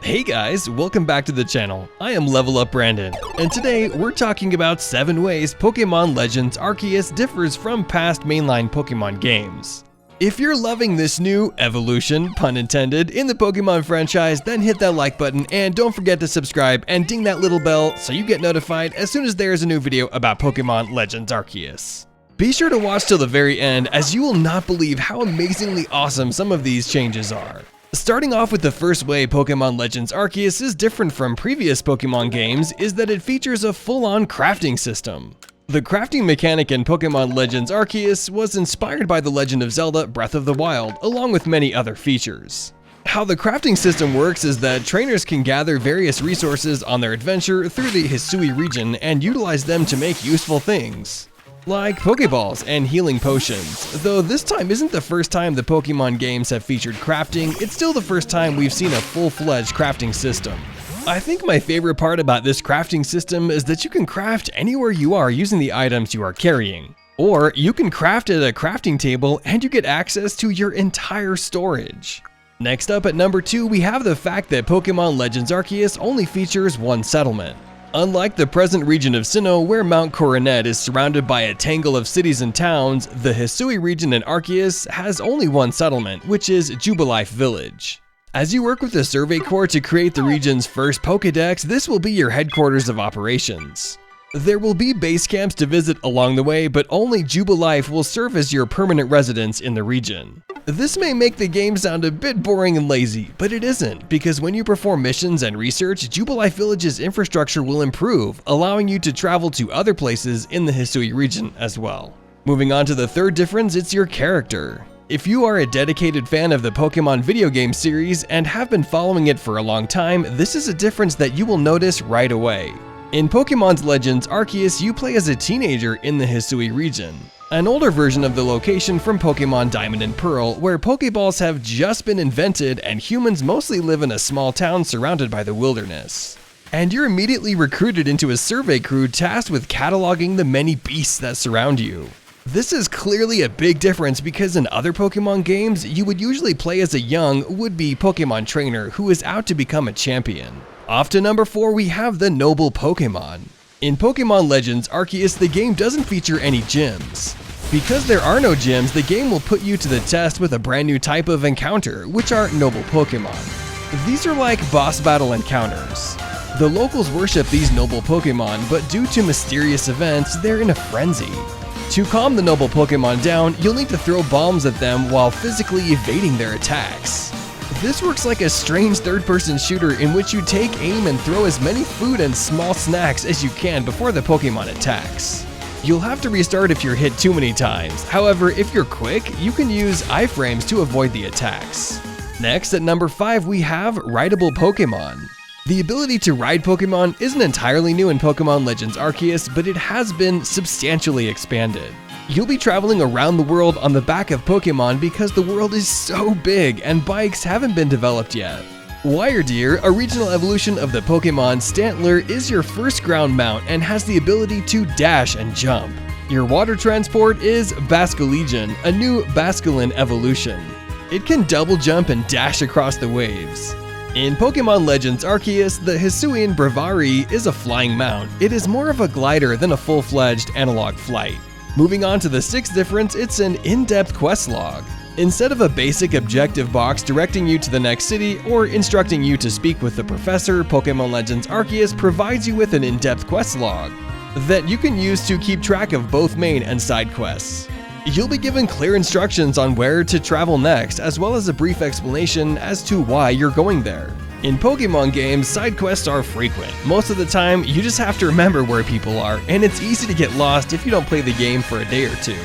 Hey guys, welcome back to the channel. I am Level Up Brandon, and today we're talking about 7 ways Pokemon Legends Arceus differs from past mainline Pokemon games. If you're loving this new evolution, pun intended, in the Pokemon franchise, then hit that like button and don't forget to subscribe and ding that little bell so you get notified as soon as there's a new video about Pokemon Legends Arceus. Be sure to watch till the very end, as you will not believe how amazingly awesome some of these changes are. Starting off with the first way Pokemon Legends Arceus is different from previous Pokemon games is that it features a full-on crafting system. The crafting mechanic in Pokemon Legends Arceus was inspired by The Legend of Zelda Breath of the Wild, along with many other features. How the crafting system works is that trainers can gather various resources on their adventure through the Hisui region and utilize them to make useful things, like Pokeballs and healing potions. Though this time isn't the first time the Pokemon games have featured crafting, it's still the first time we've seen a full-fledged crafting system. I think my favorite part about this crafting system is that you can craft anywhere you are using the items you are carrying. Or you can craft at a crafting table and you get access to your entire storage. Next up at number 2, we have the fact that Pokemon Legends Arceus only features one settlement. Unlike the present region of Sinnoh, where Mount Coronet is surrounded by a tangle of cities and towns, the Hisui region in Arceus has only one settlement, which is Jubilife Village. As you work with the Survey Corps to create the region's first Pokédex, this will be your headquarters of operations. There will be base camps to visit along the way, but only Jubilife will serve as your permanent residence in the region. This may make the game sound a bit boring and lazy, but it isn't, because when you perform missions and research, Jubilife Village's infrastructure will improve, allowing you to travel to other places in the Hisui region as well. Moving on to the third difference, it's your character. If you are a dedicated fan of the Pokemon video game series and have been following it for a long time, this is a difference that you will notice right away. In Pokemon Legends Arceus, you play as a teenager in the Hisui region, an older version of the location from Pokemon Diamond and Pearl, where Pokeballs have just been invented and humans mostly live in a small town surrounded by the wilderness. And you're immediately recruited into a survey crew tasked with cataloging the many beasts that surround you. This is clearly a big difference because in other Pokemon games, you would usually play as a young, would-be Pokemon trainer who is out to become a champion. Off to number 4, we have the Noble Pokemon. In Pokemon Legends Arceus, the game doesn't feature any gyms. Because there are no gyms, the game will put you to the test with a brand new type of encounter, which are Noble Pokemon. These are like boss battle encounters. The locals worship these Noble Pokemon, but due to mysterious events, they're in a frenzy. To calm the Noble Pokemon down, you'll need to throw bombs at them while physically evading their attacks. This works like a strange third-person shooter in which you take aim and throw as many food and small snacks as you can before the Pokemon attacks. You'll have to restart if you're hit too many times. However, if you're quick, you can use iframes to avoid the attacks. Next, at number 5, we have Rideable Pokemon. The ability to ride Pokemon isn't entirely new in Pokemon Legends Arceus, but it has been substantially expanded. You'll be traveling around the world on the back of Pokemon because the world is so big and bikes haven't been developed yet. Wiredeer, a regional evolution of the Pokemon Stantler, is your first ground mount and has the ability to dash and jump. Your water transport is Basculegion, a new Basculin evolution. It can double jump and dash across the waves. In Pokemon Legends Arceus, the Hisuian Bravari is a flying mount. It is more of a glider than a full-fledged analog flight. Moving on to the 6th difference, it's an in-depth quest log. Instead of a basic objective box directing you to the next city or instructing you to speak with the professor, Pokemon Legends Arceus provides you with an in-depth quest log that you can use to keep track of both main and side quests. You'll be given clear instructions on where to travel next, as well as a brief explanation as to why you're going there. In Pokemon games, side quests are frequent. Most of the time, you just have to remember where people are, and it's easy to get lost if you don't play the game for a day or two.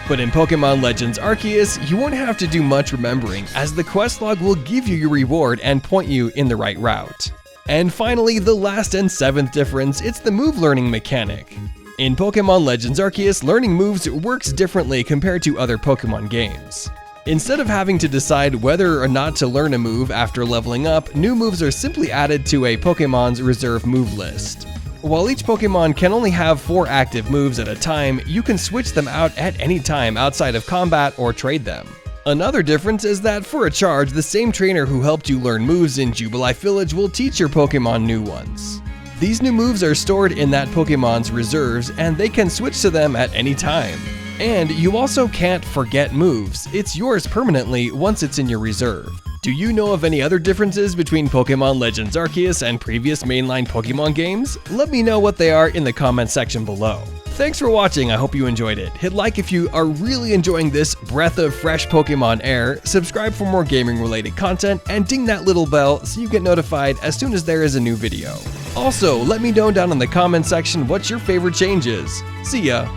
But in Pokemon Legends Arceus, you won't have to do much remembering, as the quest log will give you your reward and point you in the right route. And finally, the last and 7th difference, it's the move learning mechanic. In Pokemon Legends Arceus, learning moves works differently compared to other Pokemon games. Instead of having to decide whether or not to learn a move after leveling up, new moves are simply added to a Pokemon's reserve move list. While each Pokemon can only have 4 active moves at a time, you can switch them out at any time outside of combat or trade them. Another difference is that for a charge, the same trainer who helped you learn moves in Jubilife Village will teach your Pokemon new ones. These new moves are stored in that Pokemon's reserves and they can switch to them at any time. And you also can't forget moves, it's yours permanently once it's in your reserve. Do you know of any other differences between Pokemon Legends Arceus and previous mainline Pokemon games? Let me know what they are in the comment section below. Thanks for watching, I hope you enjoyed it. Hit like if you are really enjoying this breath of fresh Pokemon air, subscribe for more gaming related content, and ding that little bell so you get notified as soon as there is a new video. Also, let me know down in the comment section what your favorite change is. See ya!